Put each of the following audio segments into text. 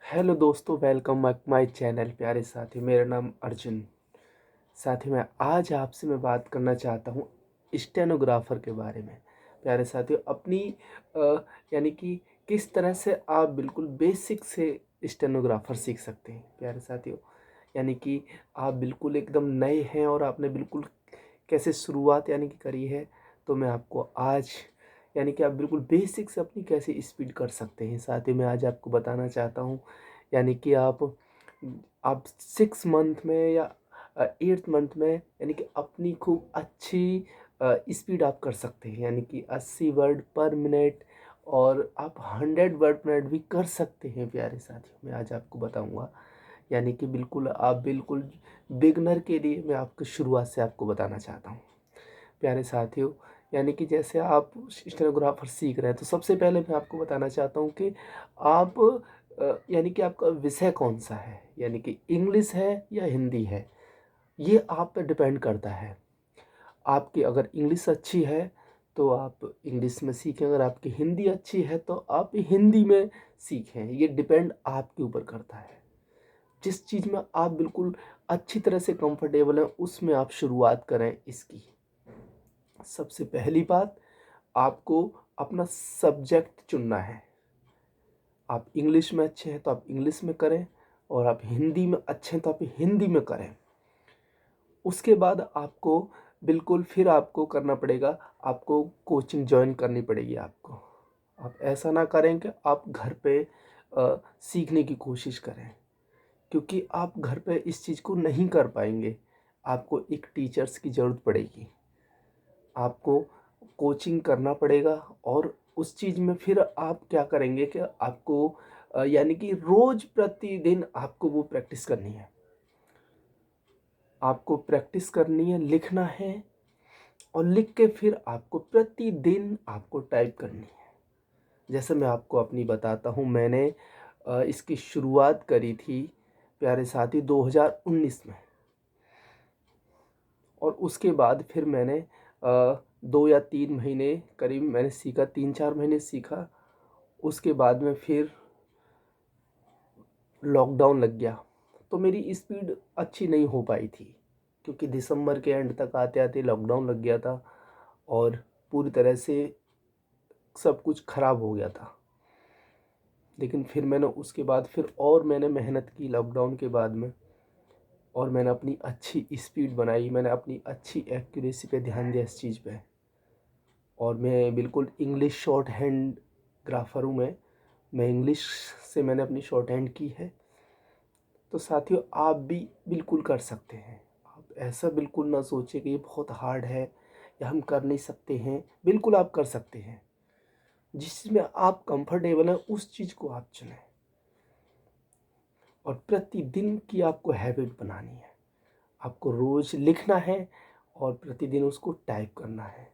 Hello दोस्तों, welcome back my channel. प्यारे साथी, मेरा नाम अर्जुन। साथी, मैं आज आपसे बात करना चाहता हूँ स्टेनोग्राफर के बारे में। प्यारे साथियों, अपनी यानी कि किस तरह से आप बिल्कुल बेसिक से स्टेनोग्राफर सीख सकते हैं। प्यारे साथियों, यानी कि आप बिल्कुल एकदम नए हैं और आपने बिल्कुल कैसे शुरुआत यानी कि करी है। तो मैं आपको आज यानी कि आप बिल्कुल बेसिक से अपनी कैसे स्पीड कर सकते हैं। साथ ही मैं आज आपको बताना चाहता हूँ यानी कि आप 6 मंथ में या 8th मंथ में यानी कि अपनी खूब अच्छी स्पीड आप कर सकते हैं। यानी कि 80 वर्ड पर मिनट और आप 100 वर्ड पर मिनट भी कर सकते हैं। प्यारे साथियों, मैं आज आपको बताऊंगा यानी कि बिल्कुल बिगनर के लिए मैं आपको शुरुआत से आपको बताना चाहता हूँ। प्यारे साथियों, यानी कि जैसे आप स्टेनोग्राफर सीख रहे हैं तो सबसे पहले मैं आपको बताना चाहता हूँ कि आप यानी कि आपका विषय कौन सा है, यानी कि इंग्लिश है या हिंदी है, ये आप पे डिपेंड करता है। आपकी अगर इंग्लिश अच्छी है तो आप इंग्लिश में सीखें, अगर आपकी हिंदी अच्छी है तो आप हिंदी में सीखें। ये डिपेंड आपके ऊपर करता है। जिस चीज़ में आप बिल्कुल अच्छी तरह से कंफर्टेबल हैं उसमें आप शुरुआत करें इसकी। सबसे पहली बात, आपको अपना सब्जेक्ट चुनना है। आप इंग्लिश में अच्छे हैं तो आप इंग्लिश में करें, और आप हिंदी में अच्छे हैं तो आप हिंदी में करें। उसके बाद आपको बिल्कुल फिर आपको करना पड़ेगा, आपको कोचिंग जॉइन करनी पड़ेगी आपको। आप ऐसा ना करें कि आप घर पे सीखने की कोशिश करें, क्योंकि आप घर पे इस चीज़ को नहीं कर पाएंगे। आपको एक टीचर्स की ज़रूरत पड़ेगी, आपको कोचिंग करना पड़ेगा। और उस चीज़ में फिर आप क्या करेंगे कि आपको यानी कि रोज़ प्रतिदिन आपको वो प्रैक्टिस करनी है। आपको प्रैक्टिस करनी है, लिखना है, और लिख के फिर आपको प्रतिदिन आपको टाइप करनी है। जैसे मैं आपको अपनी बताता हूँ, मैंने इसकी शुरुआत करी थी प्यारे साथी 2019 में। और उसके बाद फिर मैंने 2 या 3 महीने करीब मैंने सीखा, 3-4 महीने सीखा। उसके बाद में फिर लॉकडाउन लग गया, तो मेरी स्पीड अच्छी नहीं हो पाई थी, क्योंकि दिसंबर के एंड तक आते-आते लॉकडाउन लग गया था और पूरी तरह से सब कुछ ख़राब हो गया था। लेकिन फिर मैंने उसके बाद मैंने मेहनत की लॉकडाउन के बाद में, और मैंने अपनी अच्छी स्पीड बनाई, मैंने अपनी अच्छी एक्यूरेसी पे ध्यान दिया इस चीज़ पे। और मैं बिल्कुल इंग्लिश शॉर्ट हैंड ग्राफर हूँ। मैं इंग्लिश से मैंने अपनी शॉर्ट हैंड की है। तो साथियों, आप भी बिल्कुल कर सकते हैं। आप ऐसा बिल्कुल ना सोचें कि ये बहुत हार्ड है या हम कर नहीं सकते हैं। बिल्कुल आप कर सकते हैं। जिस चीज़ में आप कंफर्टेबल हैं उस चीज़ को आप चुनें, और प्रतिदिन की आपको हैबिट बनानी है। आपको रोज़ लिखना है और प्रतिदिन उसको टाइप करना है।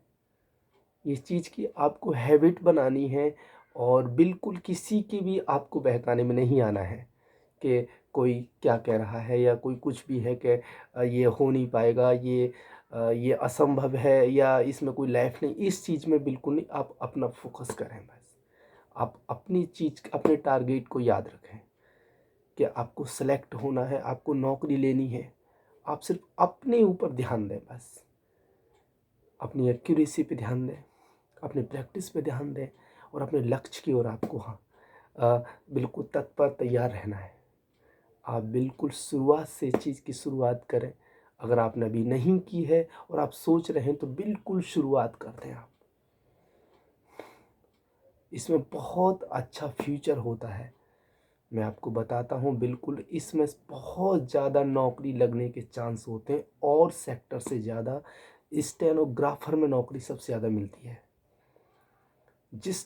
इस चीज़ की आपको हैबिट बनानी है, और बिल्कुल किसी की भी आपको बहकाने में नहीं आना है कि कोई क्या कह रहा है या कोई कुछ भी है कि ये हो नहीं पाएगा, ये असंभव है या इसमें कोई लाइफ नहीं। इस चीज़ में बिल्कुल नहीं, आप अपना फोकस करें बस। आप अपनी चीज़, अपने टारगेट को याद रखें कि आपको सेलेक्ट होना है, आपको नौकरी लेनी है। आप सिर्फ अपने ऊपर ध्यान दें बस। अपनी एक्यूरेसी पे ध्यान दें, अपनी प्रैक्टिस पे ध्यान दें, और अपने लक्ष्य की ओर आपको बिल्कुल तत्पर तैयार रहना है। आप बिल्कुल शुरुआत से इस चीज़ की शुरुआत करें। अगर आपने अभी नहीं की है और आप सोच रहे हैं तो बिल्कुल शुरुआत कर दें आप। इसमें बहुत अच्छा फ्यूचर होता है। मैं आपको बताता हूँ, बिल्कुल इसमें बहुत ज़्यादा नौकरी लगने के चांस होते हैं, और सेक्टर से ज़्यादा स्टेनोग्राफर में नौकरी सबसे ज़्यादा मिलती है।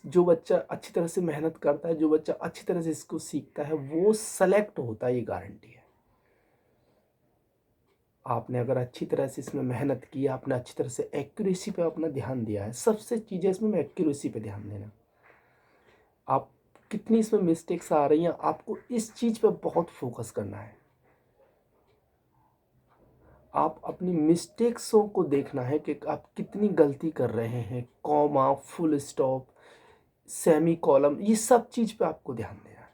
जो बच्चा अच्छी तरह से मेहनत करता है, जो बच्चा अच्छी तरह से इसको सीखता है, वो सेलेक्ट होता है, ये गारंटी है। आपने अगर अच्छी तरह से इसमें मेहनत की, आपने अच्छी तरह से एक्यूरेसी पे अपना ध्यान दिया है, सबसे चीज़ें इसमें एक्यूरेसी पे ध्यान देना। आप कितनी इसमें मिस्टेक्स आ रही हैं, आपको इस चीज़ पे बहुत फोकस करना है। आप अपनी मिस्टेक्सों को देखना है कि आप कितनी गलती कर रहे हैं। Comma, full stop, semi column, ये सब चीज़ पे आपको ध्यान देना है।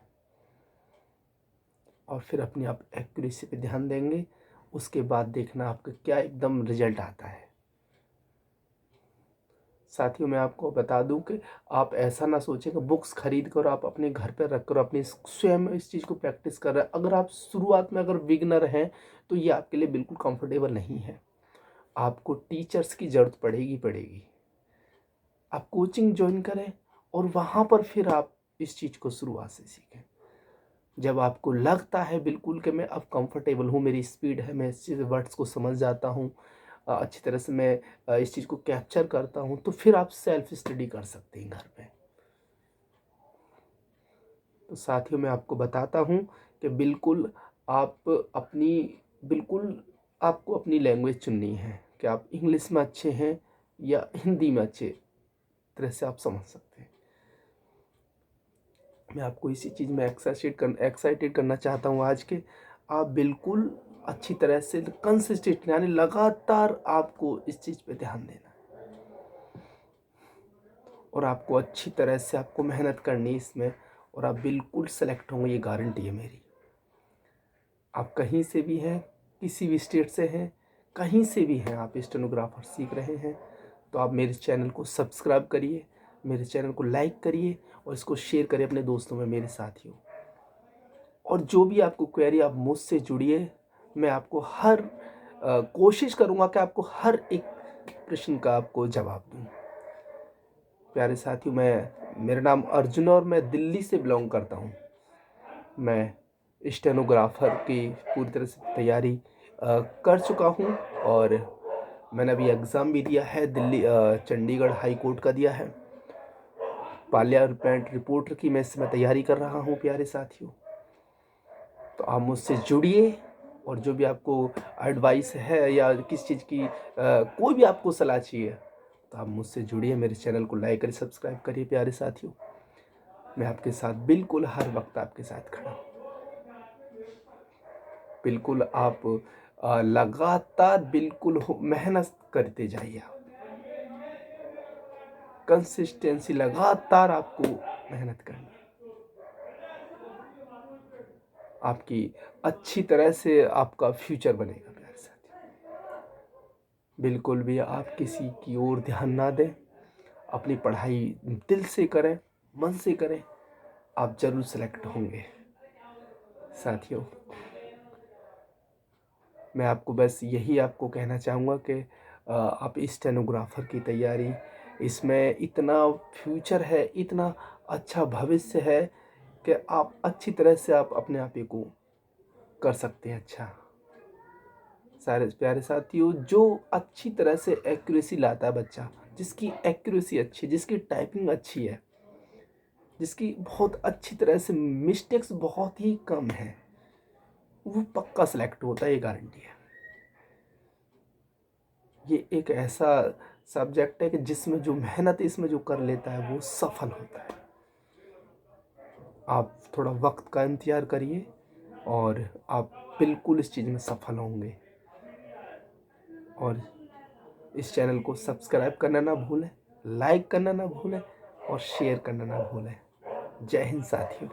और फिर अपनी आप एक्यूरेसी पे ध्यान देंगे। उसके बाद देखना आपका क्या एकदम रिजल्ट आता है। साथियों, मैं आपको बता दूं कि आप ऐसा ना सोचें कि बुक्स खरीद कर आप अपने घर पर रख कर अपनी स्वयं इस चीज़ को प्रैक्टिस कर रहे हैं। अगर आप शुरुआत में अगर बिगिनर हैं तो ये आपके लिए बिल्कुल कंफर्टेबल नहीं है। आपको टीचर्स की ज़रूरत पड़ेगी। आप कोचिंग ज्वाइन करें और वहाँ पर फिर आप इस चीज़ को शुरुआत से सीखें। जब आपको लगता है बिल्कुल कि मैं अब कंफर्टेबल हूँ, मेरी स्पीड है, मैं इस चीज़ वर्ड्स को समझ जाता हूँ, अच्छी तरह से मैं इस चीज़ को कैप्चर करता हूँ, तो फिर आप सेल्फ स्टडी कर सकते हैं घर पे। तो साथियों, मैं आपको बताता हूँ कि बिल्कुल आपको अपनी लैंग्वेज चुननी है कि आप इंग्लिश में अच्छे हैं या हिंदी में अच्छे तरह से आप समझ सकते हैं। मैं आपको इसी चीज़ में एक्साइटेड करना चाहता हूँ आज के आप बिल्कुल अच्छी तरह से कंसिस्टेंट यानी लगातार आपको इस चीज़ पे ध्यान देना है और आपको अच्छी तरह से आपको मेहनत करनी है इसमें और आप बिल्कुल सेलेक्ट होंगे, ये गारंटी है मेरी। आप कहीं से भी हैं, किसी भी स्टेट से हैं, कहीं से भी हैं, आप स्टेनोग्राफर सीख रहे हैं तो आप मेरे चैनल को सब्सक्राइब करिए, मेरे चैनल को लाइक करिए और इसको शेयर करिए अपने दोस्तों में, मेरे साथियों। और जो भी आपको क्वेरी, आप मुझसे जुड़िए। मैं आपको कोशिश करूँगा कि आपको हर एक प्रश्न का आपको जवाब दूँ। प्यारे साथियों, मेरा नाम अर्जुन और मैं दिल्ली से बिलोंग करता हूँ। मैं स्टेनोग्राफर की पूरी तरह से तैयारी कर चुका हूँ और मैंने अभी एग्ज़ाम भी दिया है, चंडीगढ़ हाई कोर्ट का दिया है। पार्लियामेंट रिपोर्टर की मैं इसमें तैयारी कर रहा हूँ प्यारे साथियों। तो आप मुझसे जुड़िए और जो भी आपको एडवाइस है या किस चीज़ की कोई भी आपको सलाह चाहिए तो आप मुझसे जुड़िए, मेरे चैनल को लाइक करिए, सब्सक्राइब करिए प्यारे साथियों। मैं आपके साथ बिल्कुल हर वक्त आपके साथ खड़ा हूँ। बिल्कुल आप लगातार बिल्कुल मेहनत करते जाइए। आप कंसिस्टेंसी, लगातार आपको मेहनत करनी है। आपकी अच्छी तरह से आपका फ्यूचर बनेगा प्यारे साथियों। बिल्कुल भी आप किसी की ओर ध्यान ना दें, अपनी पढ़ाई दिल से करें, मन से करें, आप जरूर सेलेक्ट होंगे साथियों। मैं आपको बस यही आपको कहना चाहूँगा कि आप स्टेनोग्राफर की तैयारी, इसमें इतना फ्यूचर है, इतना अच्छा भविष्य है कि आप अच्छी तरह से आप अपने आप ही को कर सकते हैं। अच्छा सारे प्यारे साथियों, जो अच्छी तरह से एक्यूरेसी लाता है बच्चा, जिसकी एक्यूरेसी अच्छी है, जिसकी टाइपिंग अच्छी है, जिसकी बहुत अच्छी तरह से मिस्टेक्स बहुत ही कम है, वो पक्का सेलेक्ट होता है, ये गारंटी है। ये एक ऐसा सब्जेक्ट है कि जिसमें जो मेहनत इसमें जो कर लेता है वो सफल होता है। आप थोड़ा वक्त का इंतज़ार करिए और आप बिल्कुल इस चीज़ में सफल होंगे। और इस चैनल को सब्सक्राइब करना ना भूलें, लाइक करना ना भूलें और शेयर करना ना भूलें। जय हिंद साथियों।